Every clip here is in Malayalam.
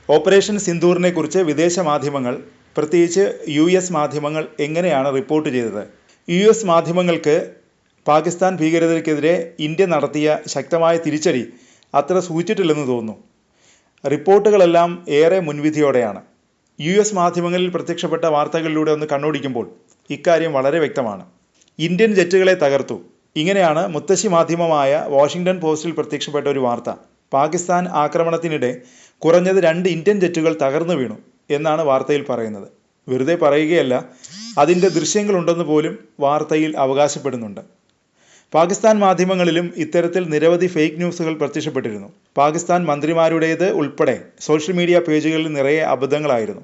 ഓപ്പറേഷൻ സിന്ദൂറിനെ കുറിച്ച് വിദേശ മാധ്യമങ്ങൾ, പ്രത്യേകിച്ച് US മാധ്യമങ്ങൾ എങ്ങനെയാണ് റിപ്പോർട്ട് ചെയ്തത്? US മാധ്യമങ്ങൾക്ക് പാകിസ്ഥാൻ ഭീകരതയ്ക്കെതിരെ ഇന്ത്യ നടത്തിയ ശക്തമായ തിരിച്ചടി അത്ര സൂചിച്ചിട്ടില്ലെന്ന് തോന്നുന്നു. റിപ്പോർട്ടുകളെല്ലാം ഏറെ മുൻവിധിയോടെയാണ്. US മാധ്യമങ്ങളിൽ പ്രത്യക്ഷപ്പെട്ട വാർത്തകളിലൂടെ ഒന്ന് കണ്ണോടിക്കുമ്പോൾ ഇക്കാര്യം വളരെ വ്യക്തമാണ്. ഇന്ത്യൻ ജെറ്റുകളെ തകർത്തു. ഇങ്ങനെയാണ് മുത്തശ്ശി മാധ്യമമായ വാഷിംഗ്ടൺ പോസ്റ്റിൽ പ്രത്യക്ഷപ്പെട്ട ഒരു വാർത്ത. പാകിസ്ഥാൻ ആക്രമണത്തിനിടെ കുറഞ്ഞത് 2 ഇന്ത്യൻ ജെറ്റുകൾ തകർന്നു വീണു എന്നാണ് വാർത്തയിൽ പറയുന്നത്. വെറുതെ പറയുകയല്ല, അതിൻ്റെ ദൃശ്യങ്ങളുണ്ടെന്ന് പോലും വാർത്തയിൽ അവകാശപ്പെടുന്നുണ്ട്. പാകിസ്ഥാൻ മാധ്യമങ്ങളിലും ഇത്തരത്തിൽ നിരവധി ഫേക്ക് ന്യൂസുകൾ പ്രത്യക്ഷപ്പെട്ടിരുന്നു. പാകിസ്ഥാൻ മന്ത്രിമാരുടേത് ഉൾപ്പെടെ സോഷ്യൽ മീഡിയ പേജുകളിൽ നിറയെ അബദ്ധങ്ങളായിരുന്നു.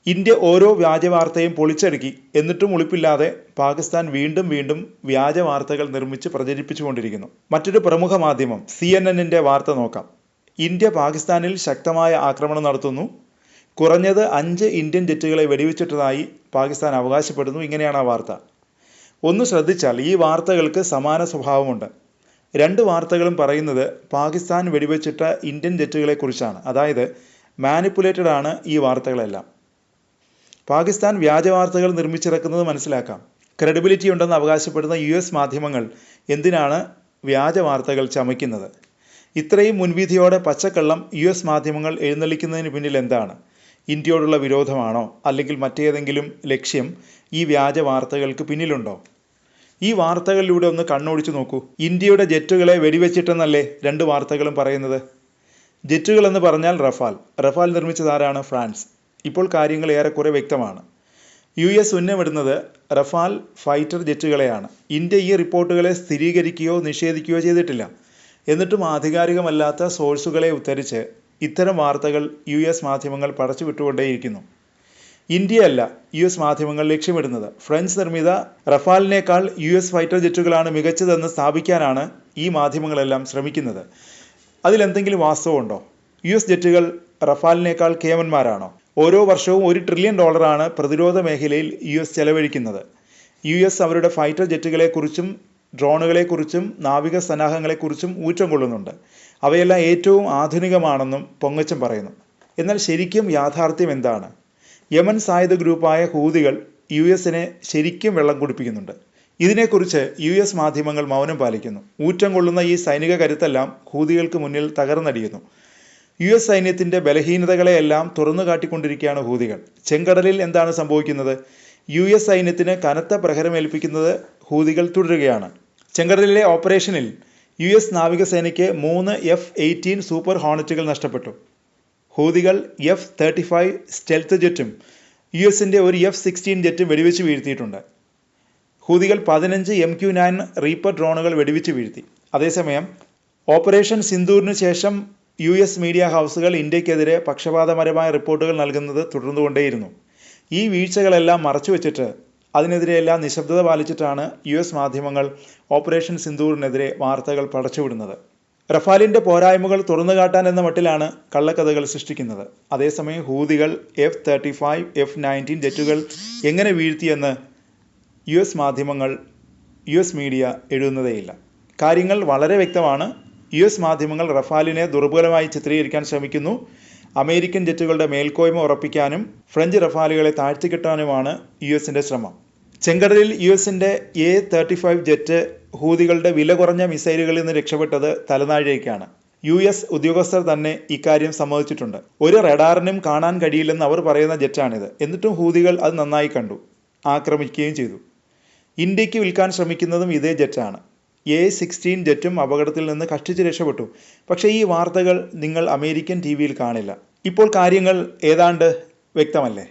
ഇന്ത്യ ഓരോ വ്യാജ വാർത്തയും പൊളിച്ചടുക്കി, എന്നിട്ടും ഉളിപ്പില്ലാതെ പാകിസ്ഥാൻ വീണ്ടും വീണ്ടും വ്യാജ വാർത്തകൾ നിർമ്മിച്ച് പ്രചരിപ്പിച്ചുകൊണ്ടിരിക്കുന്നു. മറ്റൊരു പ്രമുഖ മാധ്യമം CNN-ന്റെ വാർത്ത നോക്കാം. ഇന്ത്യ പാകിസ്ഥാനിൽ ശക്തമായ ആക്രമണം നടത്തുന്നു. കുറഞ്ഞത് 5 ഇന്ത്യൻ ജെറ്റുകളെ വെടിവെച്ചിട്ടതായി പാകിസ്ഥാൻ അവകാശപ്പെടുന്നു. ഇങ്ങനെയാണ് ആ വാർത്ത. ഒന്ന് ശ്രദ്ധിച്ചാൽ ഈ വാർത്തകൾക്ക് സമാന സ്വഭാവമുണ്ട്. 2 വാർത്തകളും പറയുന്നത് പാകിസ്ഥാൻ വെടിവെച്ചിട്ട ഇന്ത്യൻ ജെറ്റുകളെക്കുറിച്ചാണ്. അതായത് മാനിപ്പുലേറ്റഡ് ആണ് ഈ വാർത്തകളെല്ലാം. പാകിസ്ഥാൻ വ്യാജ വാർത്തകൾ നിർമ്മിച്ചിറക്കുന്നത് മനസ്സിലാക്കാം. ക്രെഡിബിലിറ്റി ഉണ്ടെന്ന് അവകാശപ്പെടുന്ന US മാധ്യമങ്ങൾ എന്തിനാണ് വ്യാജ വാർത്തകൾ ചമയ്ക്കുന്നത്? ഇത്രയും മുൻവിധിയോടെ പച്ചക്കള്ളം US മാധ്യമങ്ങൾ എഴുന്നള്ളിക്കുന്നതിന് പിന്നിൽ എന്താണ്? ഇന്ത്യയോടുള്ള വിരോധമാണോ? അല്ലെങ്കിൽ മറ്റേതെങ്കിലും ലക്ഷ്യം ഈ വ്യാജ വാർത്തകൾക്ക് പിന്നിലുണ്ടോ? ഈ വാർത്തകളിലൂടെ ഒന്ന് കണ്ണോടിച്ചു നോക്കൂ. ഇന്ത്യയുടെ ജെറ്റുകളെ വെടിവെച്ചിട്ടെന്നല്ലേ 2 വാർത്തകളും പറയുന്നത്? ജെറ്റുകൾ എന്ന് പറഞ്ഞാൽ റഫാൽ നിർമ്മിച്ചതാരാണ്? ഫ്രാൻസ്. ഇപ്പോൾ കാര്യങ്ങൾ ഏറെക്കുറെ വ്യക്തമാണ്. US ഉന്നമിടുന്നത് റഫാൽ ഫൈറ്റർ ജെറ്റുകളെയാണ്. ഇന്ത്യ ഈ റിപ്പോർട്ടുകളെ സ്ഥിരീകരിക്കുകയോ നിഷേധിക്കുകയോ ചെയ്തിട്ടില്ല. എന്നിട്ടും ആധികാരികമല്ലാത്ത സോഴ്സുകളെ ഉദ്ധരിച്ച് ഇത്തരം വാർത്തകൾ US മാധ്യമങ്ങൾ പടച്ചു വിട്ടുകൊണ്ടേയിരിക്കുന്നു. ഇന്ത്യയല്ല US മാധ്യമങ്ങൾ ലക്ഷ്യമിടുന്നത്. ഫ്രഞ്ച് നിർമ്മിത റഫാലിനേക്കാൾ US ഫൈറ്റർ ജെറ്റുകളാണ് മികച്ചതെന്ന് സ്ഥാപിക്കാനാണ് ഈ മാധ്യമങ്ങളെല്ലാം ശ്രമിക്കുന്നത്. അതിലെന്തെങ്കിലും വാസ്തവമുണ്ടോ? US ജെറ്റുകൾ റഫാലിനേക്കാൾ കേമന്മാരാണോ? ഓരോ വർഷവും $1 ട്രില്യൺ പ്രതിരോധ മേഖലയിൽ US ചെലവഴിക്കുന്നത്. US അവരുടെ ഫൈറ്റർ ജെറ്റുകളെക്കുറിച്ചും ഡ്രോണുകളെക്കുറിച്ചും നാവിക സന്നാഹങ്ങളെക്കുറിച്ചും ഊറ്റം കൊള്ളുന്നുണ്ട്. അവയെല്ലാം ഏറ്റവും ആധുനികമാണെന്നും പൊങ്ങച്ചം പറയുന്നു. എന്നാൽ ശരിക്കും യാഥാർത്ഥ്യം എന്താണ്? യമൻ സായുധ ഗ്രൂപ്പായ ഹൂതികൾ US-നെ ശരിക്കും വെള്ളം കുടിപ്പിക്കുന്നുണ്ട്. ഇതിനെക്കുറിച്ച് US മാധ്യമങ്ങൾ മൗനം പാലിക്കുന്നു. ഊറ്റം കൊള്ളുന്ന ഈ സൈനിക കരുത്തെല്ലാം ഹൂതികൾക്ക് മുന്നിൽ തകർന്നടിയുന്നു. US സൈന്യത്തിൻ്റെ ബലഹീനതകളെയെല്ലാം തുറന്നു കാട്ടിക്കൊണ്ടിരിക്കുകയാണ് ഹൂതികൾ. ചെങ്കടലിൽ എന്താണ് സംഭവിക്കുന്നത്? US സൈന്യത്തിന് കനത്ത പ്രഹരമേൽപ്പിക്കുന്നത് ഹൂതികൾ തുടരുകയാണ്. ചെങ്കടലിലെ ഓപ്പറേഷനിൽ US നാവികസേനയ്ക്ക് 3 F-18 സൂപ്പർ ഹോണറ്റുകൾ നഷ്ടപ്പെട്ടു. ഹൂതികൾ F-35 സ്റ്റെൽത്ത് ജെറ്റും US-ന്റെ ഒരു F-16 ജെറ്റും വെടിവെച്ച് വീഴ്ത്തിയിട്ടുണ്ട്. ഹൂതികൾ 15 MQ-9 റീപ്പർ ഡ്രോണുകൾ വെടിവെച്ച് വീഴ്ത്തി. അതേസമയം ഓപ്പറേഷൻ സിന്ദൂറിന് ശേഷം US മീഡിയ ഹൗസുകൾ ഇന്ത്യക്കെതിരെ പക്ഷപാതപരമായ റിപ്പോർട്ടുകൾ നൽകുന്നത് തുടർന്നുകൊണ്ടേയിരുന്നു. ഈ വീഴ്ചകളെല്ലാം മറച്ചുവെച്ചിട്ട് അതിനെതിരെയെല്ലാം നിശബ്ദത പാലിച്ചിട്ടാണ് US മാധ്യമങ്ങൾ ഓപ്പറേഷൻ സിന്ദൂറിനെതിരെ വാർത്തകൾ പടച്ചുവിടുന്നത്. റഫാലിൻ്റെ പോരായ്മകൾ തുറന്നുകാട്ടാൻ എന്ന മട്ടിലാണ് കള്ളക്കഥകൾ സൃഷ്ടിക്കുന്നത്. അതേസമയം ഹൂതികൾ F-35 F-19 ജെറ്റുകൾ എങ്ങനെ വീഴ്ത്തിയെന്ന് US മാധ്യമങ്ങൾ US മീഡിയ എഴുതുന്നതേയില്ല. കാര്യങ്ങൾ വളരെ വ്യക്തമാണ്. US മാധ്യമങ്ങൾ റഫാലിനെ ദുർബലമായി ചിത്രീകരിക്കാൻ ശ്രമിക്കുന്നു. അമേരിക്കൻ ജെറ്റുകളുടെ മേൽക്കോയ്മ ഉറപ്പിക്കാനും ഫ്രഞ്ച് റഫാലുകളെ താഴ്ത്തിക്കിട്ടാനുമാണ് US-ന്റെ ശ്രമം. ചെങ്കടലിൽ US-ന്റെ A-35 ജെറ്റ് ഹൂതികളുടെ വില കുറഞ്ഞ മിസൈലുകളിൽ നിന്ന് രക്ഷപ്പെട്ടത് തലനാഴികയ്ക്കാണ്. US ഉദ്യോഗസ്ഥർ തന്നെ ഇക്കാര്യം സമ്മതിച്ചിട്ടുണ്ട്. ഒരു റഡാറിനും കാണാൻ കഴിയില്ലെന്ന് അവർ പറയുന്ന ജെറ്റാണിത്. എന്നിട്ടും ഹൂതികൾ അത് നന്നായി കണ്ടു, ആക്രമിക്കുകയും ചെയ്തു. ഇന്ത്യക്ക് വിൽക്കാൻ ശ്രമിക്കുന്നതും ഇതേ ജെറ്റാണ്. A-16 ജെറ്റും അപകടത്തിൽ നിന്ന് കഷ്ടിച്ച് രക്ഷപ്പെട്ടു. പക്ഷേ ഈ വാർത്തകൾ നിങ്ങൾ അമേരിക്കൻ TV-യിൽ കാണില്ല. ഇപ്പോൾ കാര്യങ്ങൾ ഏതാണ്ട് വ്യക്തമല്ലേ?